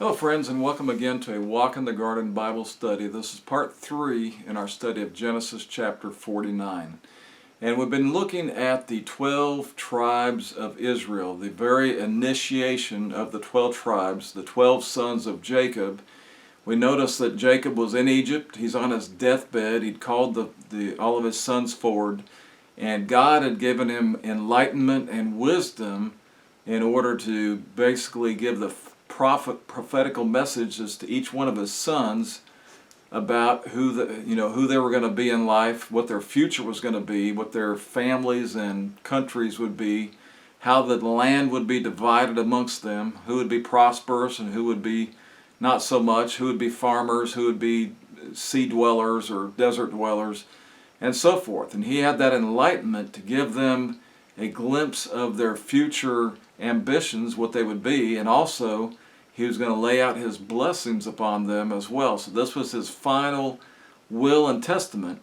Hello friends, and welcome again to a Walk in the Garden Bible study. This is part 3 in our study of Genesis chapter 49. And we've been looking at the 12 tribes of Israel, the very initiation of the 12 tribes, the 12 sons of Jacob. We noticed that Jacob was in Egypt. He's on his deathbed. He'd called all of his sons forward, and God had given him enlightenment and wisdom in order to basically give the prophetical messages to each one of his sons about who they were going to be in life, what their future was going to be, what their families and countries would be, how the land would be divided amongst them, who would be prosperous and who would be not so much, who would be farmers, who would be sea dwellers or desert dwellers, and so forth. And he had that enlightenment to give them a glimpse of their future ambitions, what they would be, and also he was going to lay out his blessings upon them as well. So this was his final will and testament.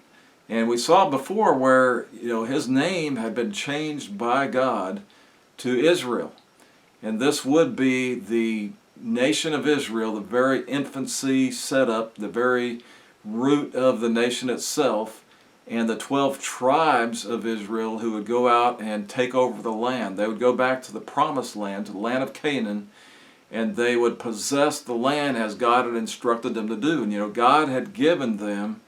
And we saw before where his name had been changed by God to Israel. And this would be the nation of Israel, the very infancy set up, the very root of the nation itself, and the 12 tribes of Israel who would go out and take over the land. They would go back to the promised land, to the land of Canaan, and they would possess the land as God had instructed them to do. And God had given them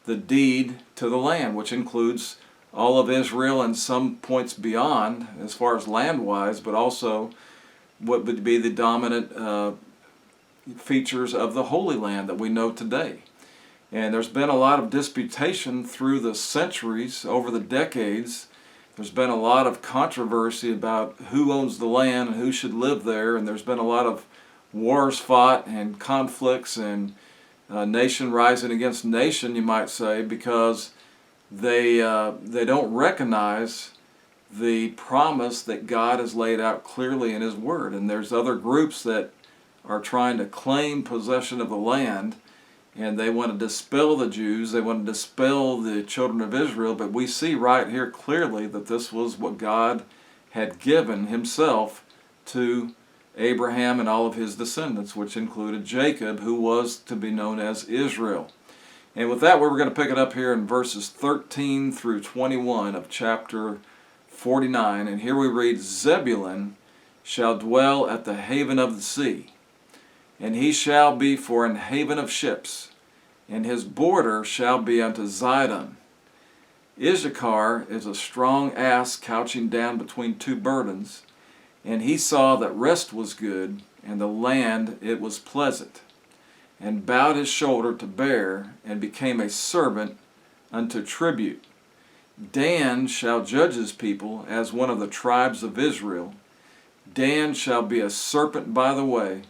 the deed to the land, which includes all of Israel and some points beyond as far as land-wise, but also what would be the dominant features of the Holy Land that we know today. And there's been a lot of disputation through the centuries, over the decades. There's been a lot of controversy about who owns the land and who should live there, and there's been a lot of wars fought and conflicts and nation rising against nation, you might say, because they don't recognize the promise that God has laid out clearly in His Word. And there's other groups that are trying to claim possession of the land, and they want to dispel the Jews, they want to dispel the children of Israel, but we see right here clearly that this was what God had given Himself to Abraham and all of his descendants, which included Jacob, who was to be known as Israel. And with that, we're going to pick it up here in verses 13 through 21 of chapter 49, and here we read, Zebulun shall dwell at the haven of the sea, and he shall be for an haven of ships, and his border shall be unto Zidon. Issachar is a strong ass couching down between two burdens, and he saw that rest was good, and the land it was pleasant, and bowed his shoulder to bear, and became a servant unto tribute. Dan shall judge his people as one of the tribes of Israel. Dan shall be a serpent by the way,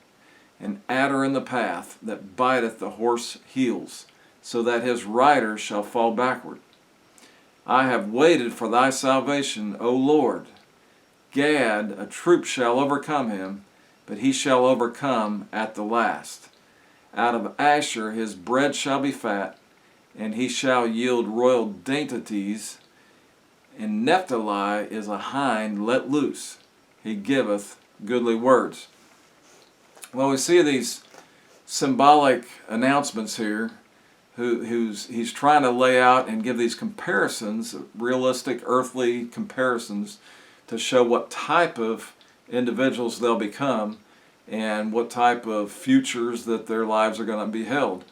an adder in the path, that biteth the horse heels, so that his rider shall fall backward. I have waited for thy salvation, O Lord. Gad, a troop shall overcome him, but he shall overcome at the last. Out of Asher his bread shall be fat, and he shall yield royal dainties. And Naphtali is a hind let loose. He giveth goodly words. Well, we see these symbolic announcements here. He's trying to lay out and give these comparisons, realistic earthly comparisons, to show what type of individuals they'll become and what type of futures that their lives are going to be held.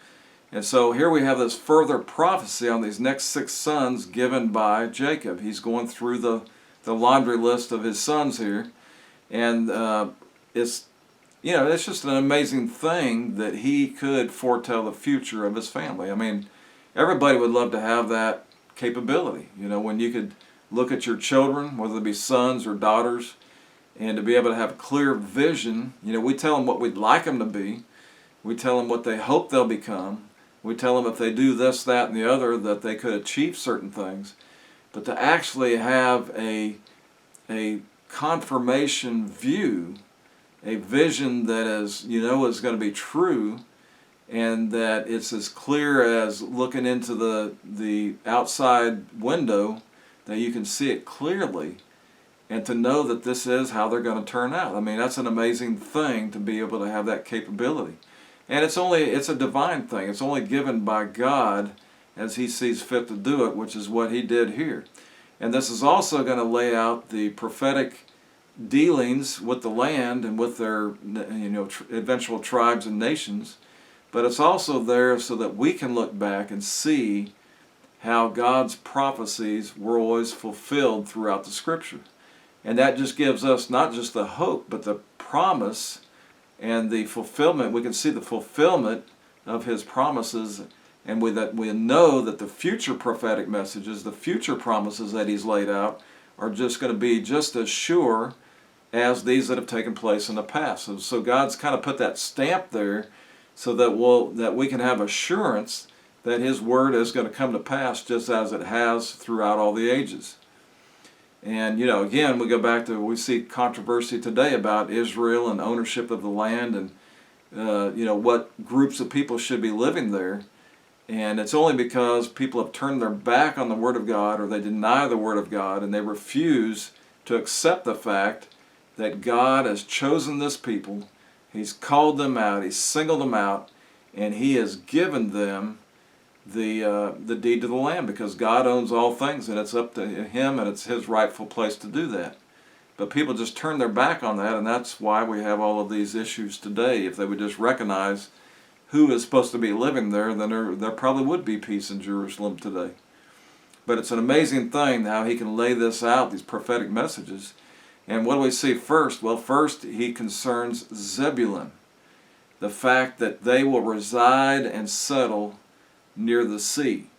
And so here we have this further prophecy on these next 6 sons given by Jacob. He's going through the laundry list of his sons here, and it's just an amazing thing that he could foretell the future of his family. I mean, everybody would love to have that capability. When you could look at your children, whether they be sons or daughters, and to be able to have clear vision. We tell them what we'd like them to be. We tell them what they hope they'll become. We tell them if they do this, that, and the other, that they could achieve certain things. But to actually have a confirmation view, a vision that is going to be true, and that it's as clear as looking into the outside window, that you can see it clearly, and to know that this is how they're going to turn out. I mean, that's an amazing thing to be able to have that capability. And it's a divine thing. It's only given by God as He sees fit to do it, which is what He did here. And this is also going to lay out the prophetic dealings with the land and with their eventual tribes and nations. But it's also there so that we can look back and see how God's prophecies were always fulfilled throughout the Scripture. And that just gives us not just the hope, but the promise and the fulfillment. We can see the fulfillment of His promises, and we know that the future prophetic messages, the future promises that He's laid out, are just going to be just as sure as these that have taken place in the past. So God's kind of put that stamp there so that we can have assurance that His word is going to come to pass just as it has throughout all the ages. And, again, we see controversy today about Israel and ownership of the land and, what groups of people should be living there. And it's only because people have turned their back on the Word of God, or they deny the Word of God, and they refuse to accept the fact that God has chosen this people, He's called them out, He's singled them out, and He has given them the deed to the land, because God owns all things, and it's up to Him, and it's His rightful place to do that. But people just turn their back on that, and that's why we have all of these issues today. If they would just recognize who is supposed to be living there, then there probably would be peace in Jerusalem today. But it's an amazing thing how He can lay this out, these prophetic messages. And what do we see first? Well, first He concerns Zebulun, the fact that they will reside and settle near the sea,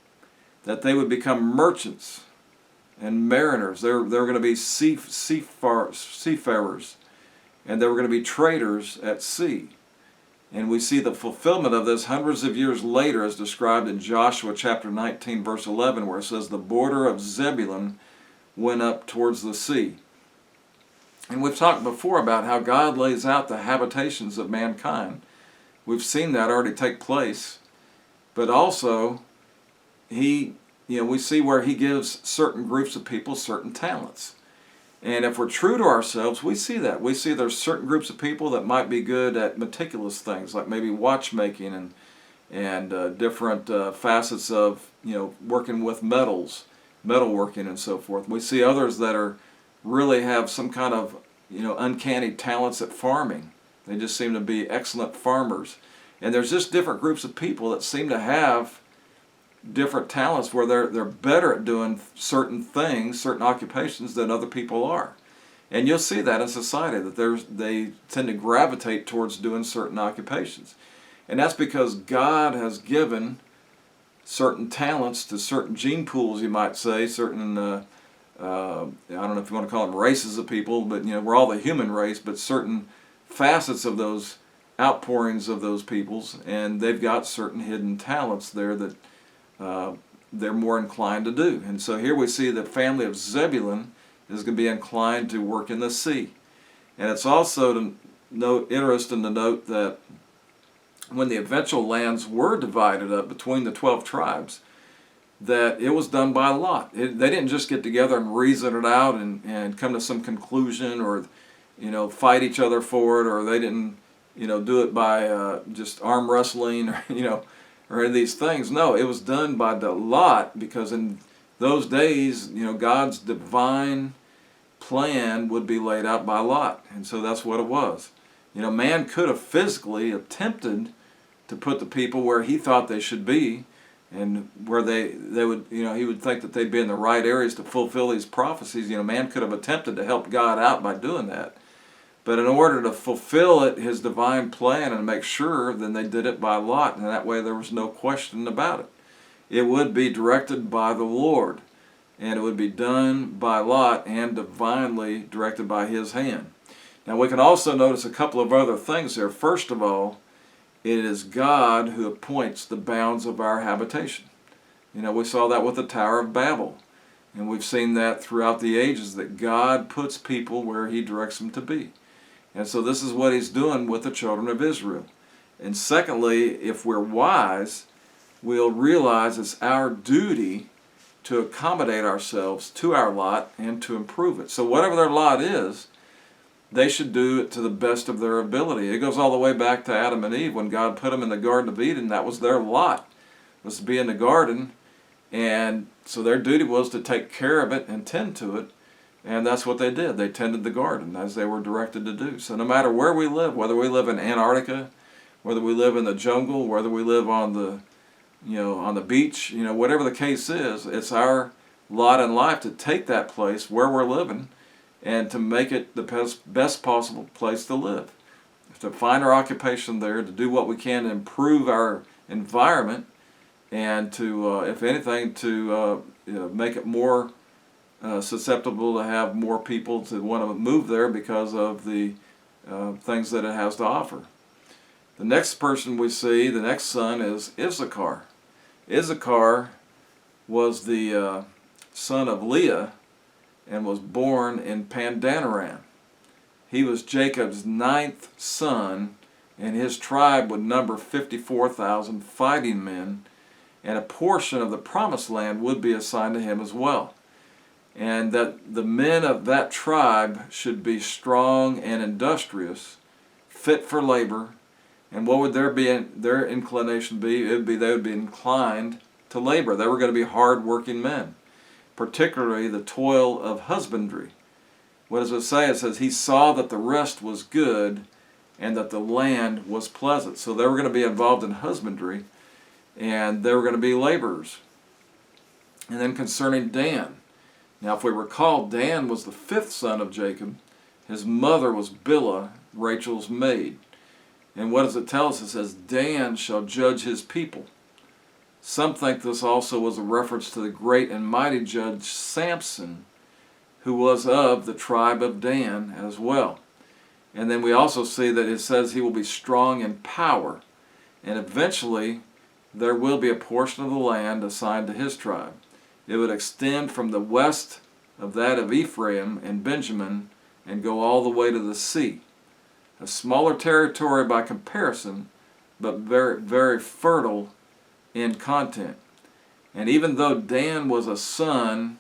that they would become merchants and mariners. They're going to be seafarers, and they were going to be traders at sea. And we see the fulfillment of this hundreds of years later, as described in Joshua chapter 19, verse 11, where it says, "The border of Zebulun went up towards the sea." And we've talked before about how God lays out the habitations of mankind. We've seen that already take place. But also, we see where He gives certain groups of people certain talents. And if we're true to ourselves, we see that. We see there's certain groups of people that might be good at meticulous things, like maybe watchmaking and different facets of, working with metals, metalworking and so forth. We see others that really have some kind of, uncanny talents at farming. They just seem to be excellent farmers. And there's just different groups of people that seem to have different talents where they're better at doing certain things, certain occupations than other people are. And you'll see that in society, that they tend to gravitate towards doing certain occupations. And that's because God has given certain talents to certain gene pools, you might say, certain, I don't know if you want to call them races of people, but we're all the human race, but certain facets of those outpourings of those peoples, and they've got certain hidden talents there that they're more inclined to do. And so here we see the family of Zebulun is going to be inclined to work in the sea. And it's also interesting to note that when the eventual lands were divided up between the 12 tribes, that it was done by lot. They didn't just get together and reason it out and come to some conclusion, or fight each other for it, or they didn't do it by just arm wrestling, or or these things. No, it was done by the lot, because in those days, God's divine plan would be laid out by lot, and so that's what it was. Man could have physically attempted to put the people where he thought they should be, and where they would, he would think that they'd be in the right areas to fulfill these prophecies. Man could have attempted to help God out by doing that. But in order to fulfill His divine plan and make sure, then they did it by lot, and that way there was no question about it. It would be directed by the Lord, and it would be done by lot and divinely directed by His hand. Now we can also notice a couple of other things here. First of all, it is God who appoints the bounds of our habitation. We saw that with the Tower of Babel, and we've seen that throughout the ages, that God puts people where He directs them to be. And so this is what He's doing with the children of Israel. And secondly, if we're wise, we'll realize it's our duty to accommodate ourselves to our lot and to improve it. So whatever their lot is, they should do it to the best of their ability. It goes all the way back to Adam and Eve. When God put them in the Garden of Eden, that was their lot, was to be in the garden. And so their duty was to take care of it and tend to it. And that's what they did. They tended the garden as they were directed to do. So no matter where we live, whether we live in Antarctica, whether we live in the jungle, whether we live on the on the beach, whatever the case is, it's our lot in life to take that place where we're living and to make it the best possible place to live. To find our occupation there, to do what we can to improve our environment, and to, if anything, to make it more susceptible to have more people to want to move there because of the things that it has to offer. The next person we see, the next son, is Issachar. Issachar was the son of Leah and was born in Pandanaram. He was Jacob's 9th son, and his tribe would number 54,000 fighting men, and a portion of the promised land would be assigned to him as well. And that the men of that tribe should be strong and industrious, fit for labor. And what would their inclination be? It would be they would be inclined to labor. They were going to be hard-working men, particularly the toil of husbandry. What does it say? It says, he saw that the rest was good and that the land was pleasant. So they were going to be involved in husbandry, and they were going to be laborers. And then concerning Dan. Now, if we recall, Dan was the 5th son of Jacob. His mother was Bilhah, Rachel's maid. And what does it tell us? It says, Dan shall judge his people. Some think this also was a reference to the great and mighty judge Samson, who was of the tribe of Dan as well. And then we also see that it says he will be strong in power. And eventually, there will be a portion of the land assigned to his tribe. It would extend from the west of that of Ephraim and Benjamin and go all the way to the sea. A smaller territory by comparison, but very, very fertile in content. And even though Dan was a son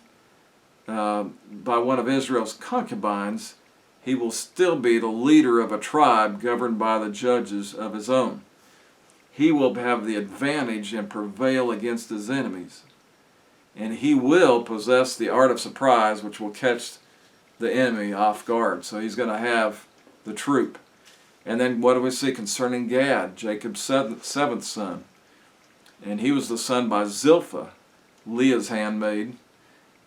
by one of Israel's concubines, he will still be the leader of a tribe governed by the judges of his own. He will have the advantage and prevail against his enemies. And he will possess the art of surprise, which will catch the enemy off guard. So he's going to have the troop. And then what do we see concerning Gad, Jacob's 7th son? And he was the son by Zilpah, Leah's handmaid.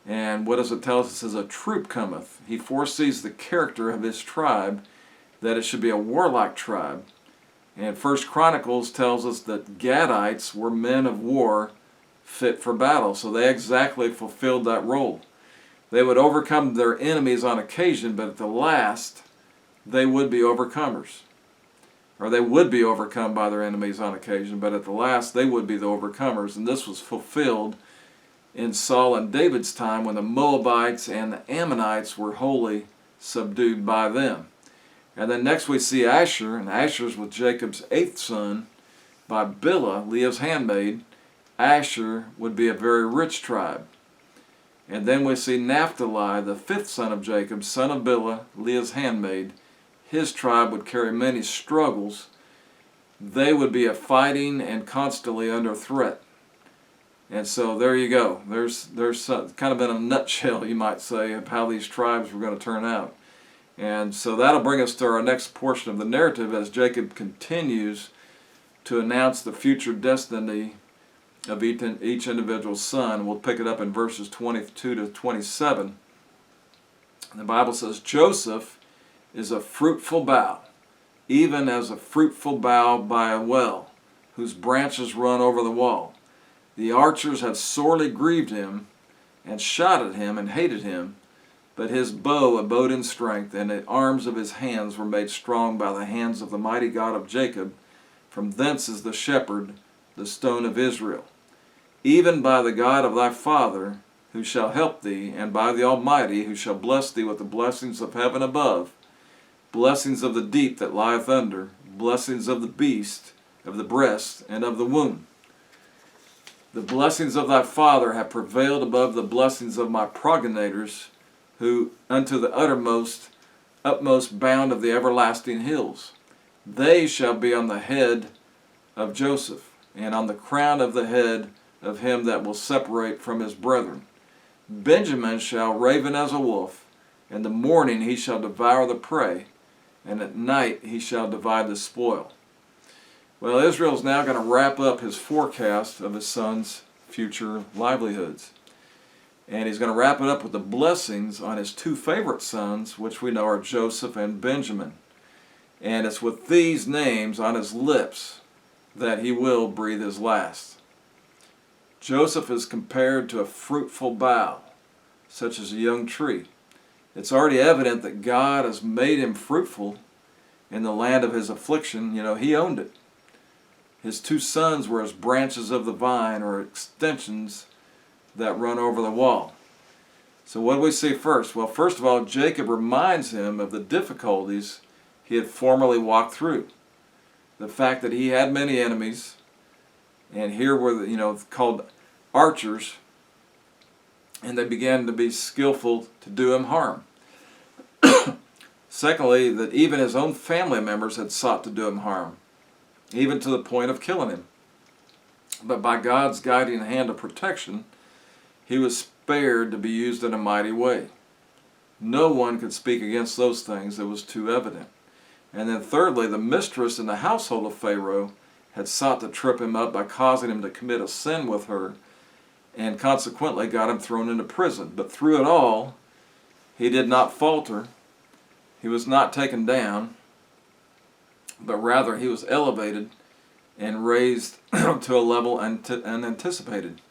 And what does it tell us? It says, a troop cometh. He foresees the character of his tribe, that it should be a warlike tribe. And 1 Chronicles tells us that Gadites were men of war fit for battle. So they exactly fulfilled that role. They would overcome their enemies on occasion, but at the last, they would be overcomers. Or they would be overcome by their enemies on occasion, but at the last, they would be the overcomers. And this was fulfilled in Saul and David's time when the Moabites and the Ammonites were wholly subdued by them. And then next we see Asher, and Asher's with Jacob's 8th son by Bilhah, Leah's handmaid. Asher would be a very rich tribe. And then we see Naphtali, the 5th son of Jacob, son of Bilhah, Leah's handmaid. His tribe would carry many struggles. They would be a fighting and constantly under threat. And so there you go. There's kind of in a nutshell, you might say, of how these tribes were going to turn out. And so that'll bring us to our next portion of the narrative as Jacob continues to announce the future destiny of each individual son. We'll pick it up in verses 22 to 27. The Bible says, Joseph is a fruitful bough, even as a fruitful bough by a well, whose branches run over the wall. The archers have sorely grieved him, and shot at him, and hated him. But his bow abode in strength, and the arms of his hands were made strong by the hands of the mighty God of Jacob. From thence is the shepherd, the stone of Israel. Even by the God of thy father, who shall help thee, and by the Almighty, who shall bless thee with the blessings of heaven above, blessings of the deep that lieth under, blessings of the beast, of the breast, and of the womb. The blessings of thy father have prevailed above the blessings of my progenitors, who unto the utmost bound of the everlasting hills. They shall be on the head of Joseph, and on the crown of the head of him that will separate from his brethren. Benjamin shall raven as a wolf. In the morning he shall devour the prey, and at night he shall divide the spoil. Well, Israel's now going to wrap up his forecast of his son's future livelihoods. And he's going to wrap it up with the blessings on his two favorite sons, which we know are Joseph and Benjamin. And it's with these names on his lips that he will breathe his last. Joseph is compared to a fruitful bough, such as a young tree. It's already evident that God has made him fruitful in the land of his affliction. You know, he owned it. His two sons were as branches of the vine, or extensions that run over the wall. So what do we see first? Well, first of all, Jacob reminds him of the difficulties he had formerly walked through. The fact that he had many enemies, and here were, called archers, and they began to be skillful to do him harm. Secondly, that even his own family members had sought to do him harm, even to the point of killing him. But by God's guiding hand of protection, he was spared to be used in a mighty way. No one could speak against those things. It was too evident. And then thirdly, the mistress in the household of Pharaoh had sought to trip him up by causing him to commit a sin with her, and consequently got him thrown into prison. But through it all, he did not falter. He was not taken down, but rather he was elevated and raised to a level unanticipated.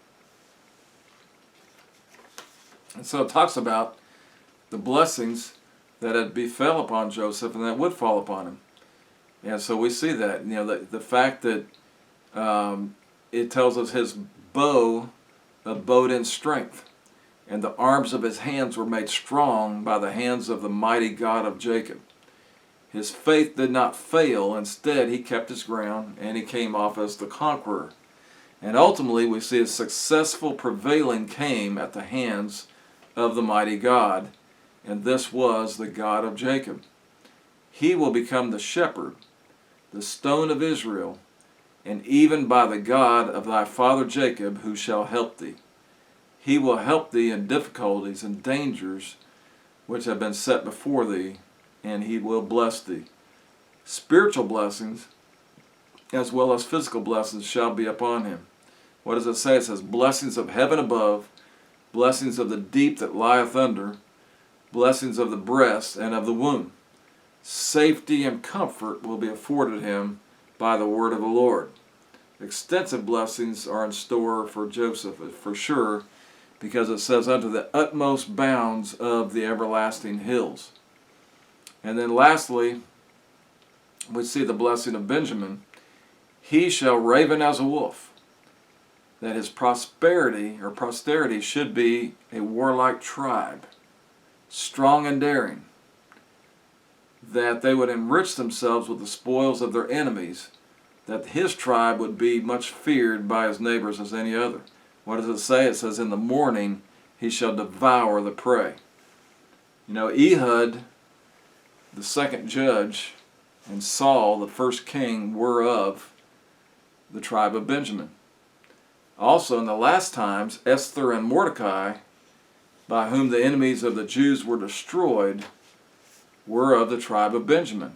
And so it talks about the blessings that had befell upon Joseph and that would fall upon him. And so we see that, the fact that it tells us his bow abode in strength, and the arms of his hands were made strong by the hands of the mighty God of Jacob. His faith did not fail. Instead, he kept his ground, and he came off as the conqueror. And ultimately, we see a successful prevailing came at the hands of the mighty God, and this was the God of Jacob. He will become the shepherd, the stone of Israel, and even by the God of thy father Jacob, who shall help thee. He will help thee in difficulties and dangers which have been set before thee, and he will bless thee. Spiritual blessings as well as physical blessings shall be upon him. What does it say? It says, blessings of heaven above, blessings of the deep that lieth under, blessings of the breast and of the womb. Safety and comfort will be afforded him by the word of the Lord. Extensive blessings are in store for Joseph, for sure, because it says, unto the utmost bounds of the everlasting hills. And then lastly, we see the blessing of Benjamin. He shall raven as a wolf. That his posterity should be a warlike tribe, strong and daring. That they would enrich themselves with the spoils of their enemies. That his tribe would be much feared by his neighbors as any other. What does it say? It says, in the morning he shall devour the prey. Ehud, the second judge, and Saul, the first king, were of the tribe of Benjamin. Also, in the last times, Esther and Mordecai, by whom the enemies of the Jews were destroyed, were of the tribe of Benjamin.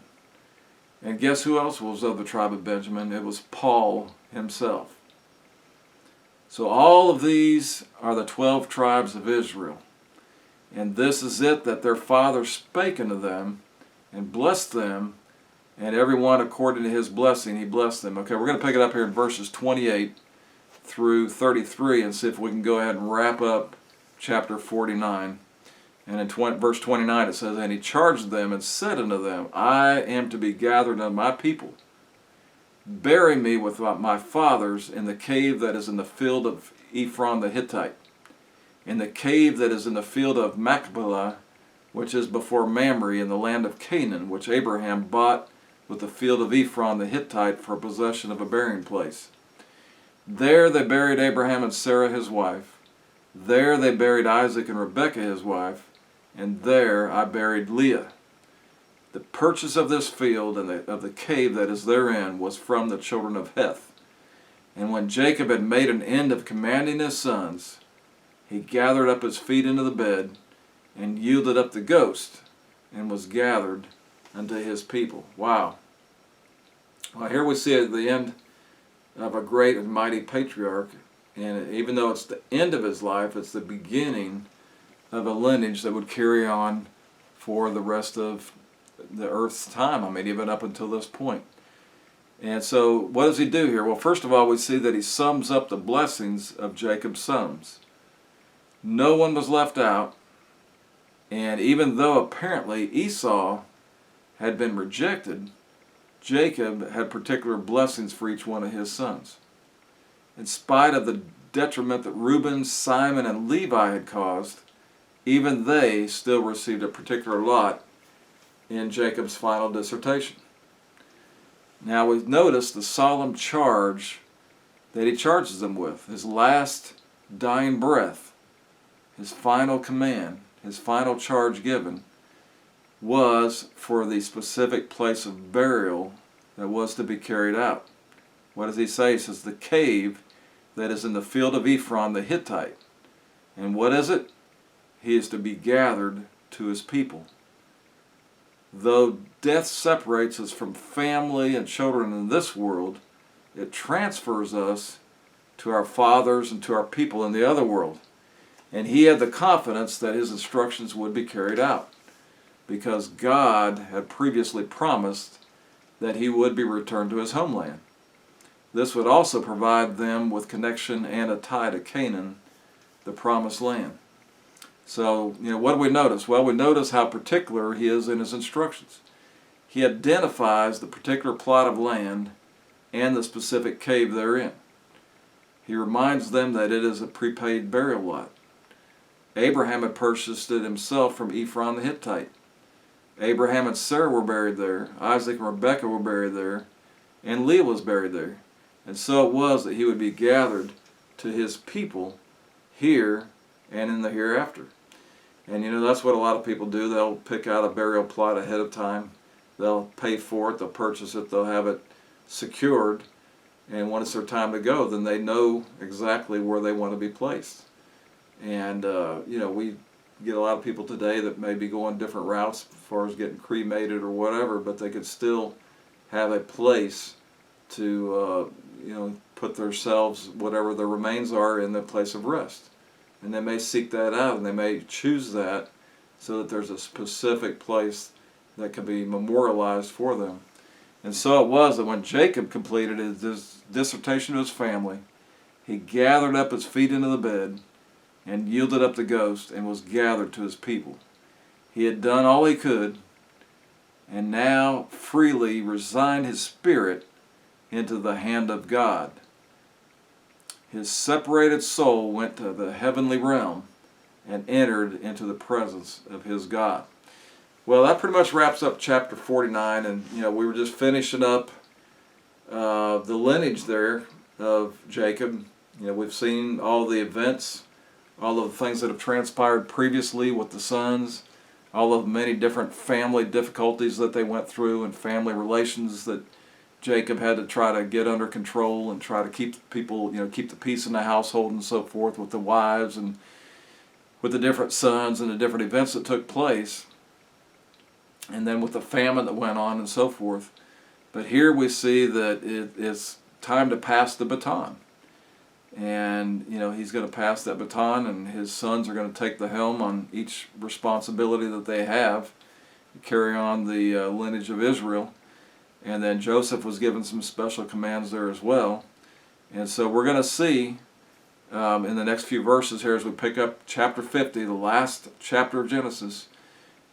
And guess who else was of the tribe of Benjamin? It was Paul himself. So all of these are the 12 tribes of Israel. And this is it, that their father spake unto them and blessed them, and every one according to his blessing he blessed them. Okay, we're going to pick it up here in verses 28 through 33 and see if we can go ahead and wrap up chapter 49. And in verse 29 it says, and he charged them and said unto them, I am to be gathered unto my people. Bury me with my fathers in the cave that is in the field of Ephron the Hittite, in the cave that is in the field of Machpelah, which is before Mamre, in the land of Canaan, which Abraham bought with the field of Ephron the Hittite for possession of a burying place. There they buried Abraham and Sarah his wife. There they buried Isaac and Rebekah his wife. And there I buried Leah. The purchase of this field and of the cave that is therein was from the children of Heth. And when Jacob had made an end of commanding his sons, he gathered up his feet into the bed, and yielded up the ghost, and was gathered unto his people. Wow. Well, here we see at the end of a great and mighty patriarch, and even though it's the end of his life, it's the beginning of a lineage that would carry on for the rest of the earth's time. I mean, even up until this point. And so what does he do here? Well, first of all, we see that he sums up the blessings of Jacob's sons. No one was left out, and even though apparently Esau had been rejected, Jacob had particular blessings for each one of his sons. In spite of the detriment that Reuben, Simon, and Levi had caused, even they still received a particular lot in Jacob's final dissertation. Now we've noticed the solemn charge that he charges them with, his last dying breath, his final command, his final charge given, was for the specific place of burial that was to be carried out. What does he say? He says, the cave that is in the field of Ephron the Hittite. And what is it? He is to be gathered to his people. Though death separates us from family and children in this world, it transfers us to our fathers and to our people in the other world. And he had the confidence that his instructions would be carried out, because God had previously promised that he would be returned to his homeland. This would also provide them with connection and a tie to Canaan, the promised land. So, what do we notice? Well, we notice how particular he is in his instructions. He identifies the particular plot of land and the specific cave therein. He reminds them that it is a prepaid burial lot. Abraham had purchased it himself from Ephron the Hittite. Abraham and Sarah were buried there. Isaac and Rebekah were buried there. And Leah was buried there. And so it was that he would be gathered to his people here and in the hereafter. And that's what a lot of people do. They'll pick out a burial plot ahead of time. They'll pay for it. They'll purchase it. They'll have it secured. And when it's their time to go, then they know exactly where they want to be placed. And, we get a lot of people today that may be going different routes as far as getting cremated or whatever, but they could still have a place to, put themselves, whatever their remains are, in the place of rest. And they may seek that out, and they may choose that so that there's a specific place that can be memorialized for them. And so it was that when Jacob completed his dissertation to his family, he gathered up his feet into the bed and yielded up the ghost and was gathered to his people. He had done all he could, and now freely resigned his spirit into the hand of God. His separated soul went to the heavenly realm and entered into the presence of his God. Well, that pretty much wraps up chapter 49, and we were just finishing up the lineage there of Jacob. We've seen all the events, all of the things that have transpired previously with the sons, all of the many different family difficulties that they went through and family relations that Jacob had to try to get under control and try to keep people, keep the peace in the household and so forth with the wives and with the different sons and the different events that took place. And then with the famine that went on and so forth. But here we see that it is time to pass the baton. And, he's going to pass that baton, and his sons are going to take the helm on each responsibility that they have to carry on the lineage of Israel. And then Joseph was given some special commands there as well. And so we're going to see in the next few verses here as we pick up chapter 50, the last chapter of Genesis,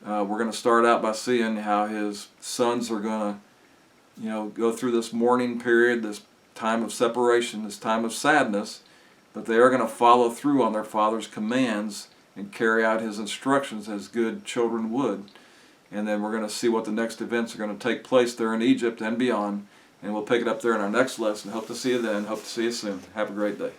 we're going to start out by seeing how his sons are going to, go through this mourning period, this time of separation, this time of sadness, but they are going to follow through on their father's commands and carry out his instructions as good children would. And then we're going to see what the next events are going to take place there in Egypt and beyond And we'll pick it up there in our next lesson. Hope to see you then. Hope to see you soon. Have a great day.